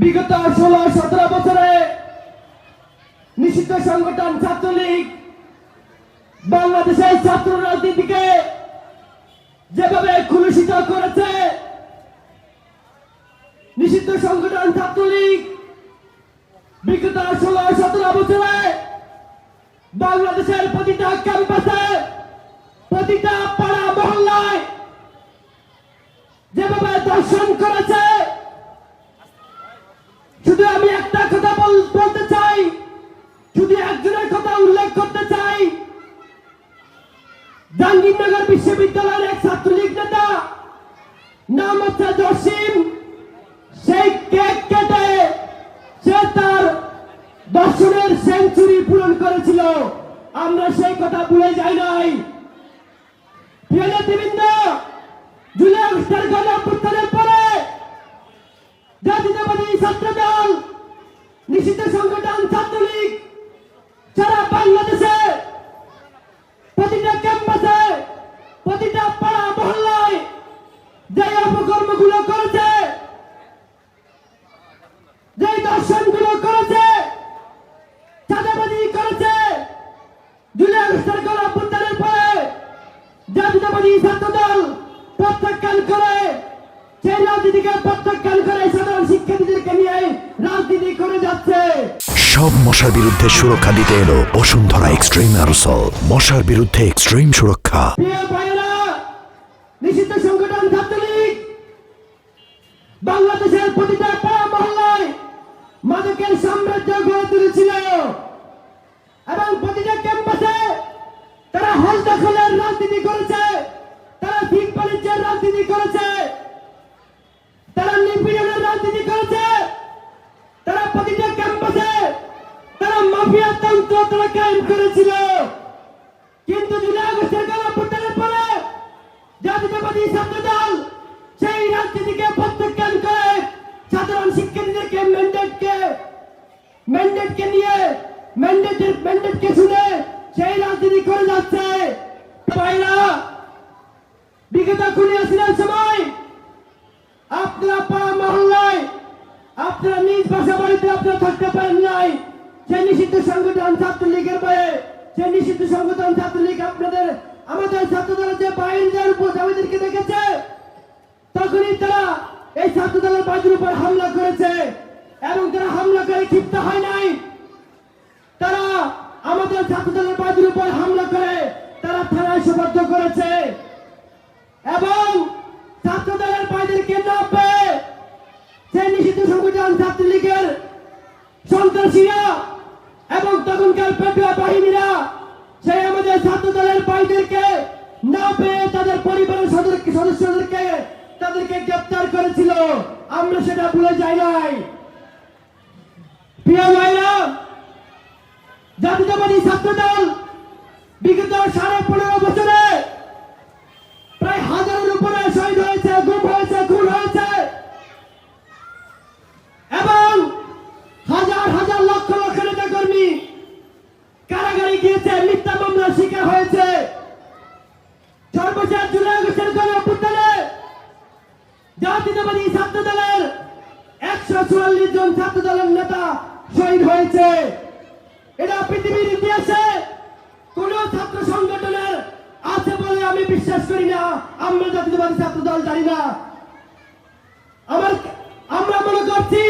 বিগত 16-17 বছরে নিষিদ্ধ সংগঠন ছাত্রলীগ বাংলাদেশের ছাত্র রাজনীতিকে যেভাবে কলুষিত করেছে, নিষিদ্ধ সংগঠন ছাত্রলীগ বিগত 16-17 বছরে বাংলাদেশের প্রতিটা ক্যাম্পাসে, প্রতিটা পাড়া মহল্লায় যেভাবে দর্শন করেছে, শুধু আমি একটা কথা বলতে চাই, শুধু একজনের কথা উল্লেখ করতে চাই। জাহাঙ্গীরনগর বিশ্ববিদ্যালয়ের এক ছাত্রলীগ নেতা নাম হচ্ছে জসিম, সেই কেক কেটে সে তার দর্শনের সেঞ্চুরি পূরণ করেছিল। আমরা সেই কথা ভুলে যাই নাই। প্রিয় নেতৃবৃন্দ, জুলাই আগস্টের গণঅভ্যুত্থানের পরে জাতীয়তাবাদী ছাত্রদল, নিষিদ্ধ সংগঠন ছাত্রলীগ সারা বাংলাদেশে প্রতিটা ক্যাম্পাসে, প্রতিটা পাড়া মহল্লায় যে অপকর্মগুলো করেছে, যে দর্শনগুলো করেছে, চাঁদাবাজি করেছে, জুলাই আগস্টের গণঅভ্যুত্থানের পরে জাতীয়তাবাদী ছাত্রদল প্রত্যাখ্যান করে, সেই রাজনীতিকে প্রত্যাখ্যান করে সাধারণ শিক্ষার্থীদেরকে নিয়ে রাজনীতি করে যাচ্ছে। সব মশার বিরুদ্ধে সুরক্ষা দিতে এলো বসুন্ধরা এক্সট্রিম অ্যারোসল, মশার বিরুদ্ধে এক্সট্রিম সুরক্ষা। প্রিয় ভাইয়েরা, নিষিদ্ধ সংগঠন ছাত্রলীগ বাংলাদেশের প্রতিটা পাড়া মহল্লায় মাদকের সাম্রাজ্য গড়ে তুলেছিল এবং প্রতিটা ক্যাম্পাসে তারা হল দখলের রাজনীতি করেছে, তারা ভিক বাণিজ্যের রাজনীতি করেছে, তারা নিপীড়নের রাজনীতি করেছে, তারা প্রতিটা ক্যাম্পাসে তারা মাফিয়া তন্ত্র তারা কায়েম করেছিল। কিন্তু জুলাই আগস্টের গণঅভ্যুত্থানের পরে জাতীয়তাবাদী ছাত্রদল সেই রাজনীতিকে প্রত্যাখ্যান করে সাধারণ শিক্ষার্থীদেরকে ম্যান্ডেটকে নিয়ে ম্যান্ডেটকে শুনে সেই রাজনীতি করে যাচ্ছে। ভাইরা, বিগত খুনি হাসিনার সময় আপনারা পাড়া মহল্লায়, আপনারা নিজ বাসা বাড়িতে আপনারা থাকতে পারেন নাই। সেই নিষিদ্ধ সংগঠন ছাত্রলীগের ভয়ে, সেই নিষিদ্ধ সংগঠন ছাত্রলীগ আপনাদের আমাদের ছাত্রদলের যে বাইরের উপর আমাদেরকে দেখেছে, তখনই তারা এই ছাত্রদলের বাড়ির উপর হামলা করেছে এবং তারা হামলা করে ক্ষিপ্ত হয় নাই। তারা আমাদের ছাত্রদলের বাড়ির উপর হামলা করে তারা থানায় সোপর্দ করেছে এবং ছাত্রদলের বাইরেকে না পেয়ে সেই নিষিদ্ধ সংগঠন ছাত্রলীগের সন্ত্রাসীরা এবং তখনকার পেটুয়া বাহিনীরা সেই আমাদের ছাত্রদলের ভাইদেরকে না পেয়ে তাদের পরিবারের সদস্যদেরকে তাদেরকে গ্রেপ্তার করেছিল। আমরা সেটা ভুলে যাই নাই। প্রিয় ভাইরা, জাতীয়তাবাদী ছাত্রদল বিগত 15.5 বছরে প্রায় 1000-এর উপরে শহীদ হয়েছে, গুম হয়েছে, খুন হয়েছে এবং হাজার হাজার লক্ষ লক্ষ নেতা কর্মী কারাগারে গিয়েছে, মিথ্যা মামলার শিকার হয়েছে। সর্বশেষ জুলাই আগস্টের গণঅভ্যুত্থানে জাতীয়তাবাদী ছাত্রদলের 144 জন ছাত্রদলের নেতা শহীদ হয়েছে। এটা পৃথিবীর ইতিহাসে কোন ছাত্র সংগঠনের আছে বলে আমি বিশ্বাস করি না। আমরা জাতীয়তাবাদী ছাত্রদল জানি না। আমরা মনে করছি